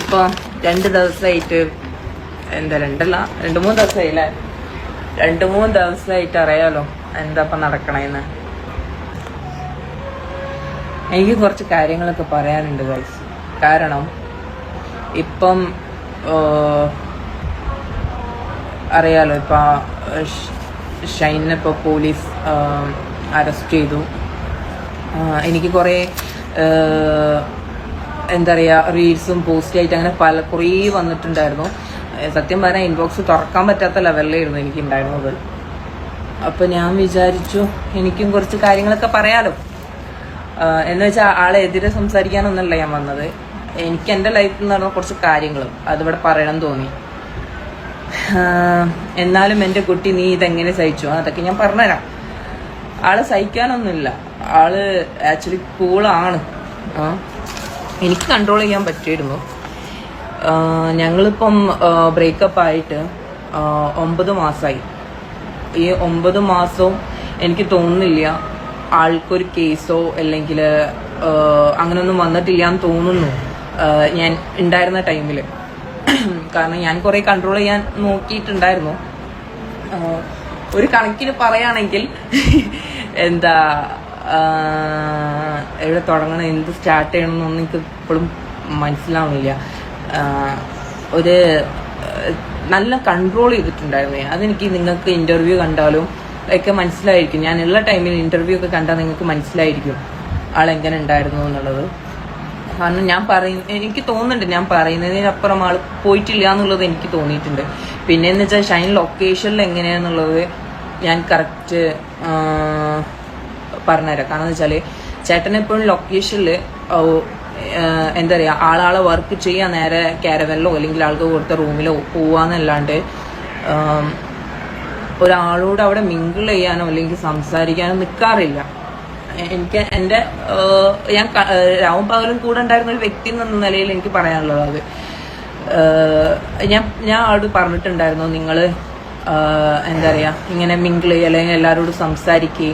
ഇപ്പോൾ 2 ദിവസമായിട്ട് എന്താ 2-3 ദിവസമായില്ലേ 2-3 ദിവസമായിട്ട് അറിയാലോ എന്താ ഇപ്പം നടക്കണേന്ന്. എനിക്ക് കുറച്ച് കാര്യങ്ങളൊക്കെ പറയാനുണ്ട് ഗൈസ്. കാരണം ഇപ്പം അറിയാലോ ഇപ്പം ഷൈനെ ഇപ്പോൾ പോലീസ് അറസ്റ്റ് ചെയ്തു. എനിക്ക് കുറേ എന്താ പറയുക റീൽസും പോസ്റ്റായിട്ട് അങ്ങനെ കുറേ വന്നിട്ടുണ്ടായിരുന്നു. സത്യം പറഞ്ഞാൽ ഇൻബോക്സ് തുറക്കാൻ പറ്റാത്ത ലെവലിലായിരുന്നു എനിക്കുണ്ടായിരുന്നത്. അപ്പോൾ ഞാൻ വിചാരിച്ചു എനിക്കും കുറച്ച് കാര്യങ്ങളൊക്കെ പറയാലോ. എന്ന് വെച്ചാൽ ആളെ എതിരെ സംസാരിക്കാനൊന്നുമല്ല ഞാൻ വന്നത്. എനിക്ക് എൻ്റെ ലൈഫിൽ നിന്ന് നടന്ന കുറച്ച് കാര്യങ്ങളും അതിവിടെ പറയണം തോന്നി. എന്നാലും എൻ്റെ കുട്ടി നീ ഇതെങ്ങനെ സഹിച്ചു അതൊക്കെ ഞാൻ പറഞ്ഞുതരാം. ആള് സഹിക്കാനൊന്നുമില്ല. ആള് ആക്ച്വലി കൂളാണ്. എനിക്ക് കൺട്രോൾ ചെയ്യാൻ പറ്റിയിരുന്നു. ഞങ്ങളിപ്പം ബ്രേക്കപ്പ് ആയിട്ട് 9 മാസമായി. ഈ 9 മാസവും എനിക്ക് തോന്നുന്നില്ല ആൾക്കൊരു കേസോ അല്ലെങ്കിൽ അങ്ങനെയൊന്നും വന്നിട്ടില്ല എന്ന് തോന്നുന്നു ഞാൻ ഉണ്ടായിരുന്ന ടൈമിൽ. കാരണം ഞാൻ കുറേ കൺട്രോൾ ചെയ്യാൻ നോക്കിയിട്ടുണ്ടായിരുന്നു. ഒരു കണക്കിന് പറയുകയാണെങ്കിൽ എന്താ എവിടെ തുടങ്ങണം എന്ത് സ്റ്റാർട്ട് ചെയ്യണമെന്നൊന്നും എനിക്ക് ഇപ്പോഴും മനസ്സിലാവുന്നില്ല. ഒരു നല്ല കൺട്രോൾ ചെയ്തിട്ടുണ്ടായിരുന്നു. അതെനിക്ക് നിങ്ങൾക്ക് ഇൻ്റർവ്യൂ കണ്ടാലും ഒക്കെ മനസ്സിലായിരിക്കും. ഞാനുള്ള ടൈമിൽ ഇൻ്റർവ്യൂ ഒക്കെ കണ്ടാൽ നിങ്ങൾക്ക് മനസ്സിലായിരിക്കും ആളെങ്ങനെ ഉണ്ടായിരുന്നു എന്നുള്ളത്. കാരണം എനിക്ക് തോന്നുന്നുണ്ട് ഞാൻ പറയുന്നതിനപ്പുറം ആൾ പോയിട്ടില്ല എന്നുള്ളത് എനിക്ക് തോന്നിയിട്ടുണ്ട്. പിന്നെ എന്ന് വെച്ചാൽ ഷൈൻ ലൊക്കേഷനിൽ എങ്ങനെയാണെന്നുള്ളത് ഞാൻ കറക്റ്റ് പറഞ്ഞുതരാം. കാരണം എന്ന് വെച്ചാൽ ചേട്ടൻ എപ്പോഴും ലൊക്കേഷനിൽ എന്താ പറയുക ആളാളെ വർക്ക് ചെയ്യാൻ നേരെ കാരവനിലോ അല്ലെങ്കിൽ ആൾക്ക് കൊടുത്ത റൂമിലോ പോവാന്നല്ലാണ്ട് ഒരാളോട് അവിടെ മിങ്കിൾ ചെയ്യാനോ അല്ലെങ്കിൽ സംസാരിക്കാനോ നിൽക്കാറില്ല. എനിക്ക് എൻ്റെ ഞാൻ രാവും പകലും കൂടെ ഉണ്ടായിരുന്ന ഒരു വ്യക്തി എന്ന നിലയിൽ എനിക്ക് പറയാനുള്ളത് അത് ഞാൻ ആളോട് പറഞ്ഞിട്ടുണ്ടായിരുന്നു നിങ്ങൾ എന്താ പറയുക ഇങ്ങനെ മിങ്കിൾ ചെയ്യുക അല്ലെങ്കിൽ എല്ലാവരോടും സംസാരിക്കുക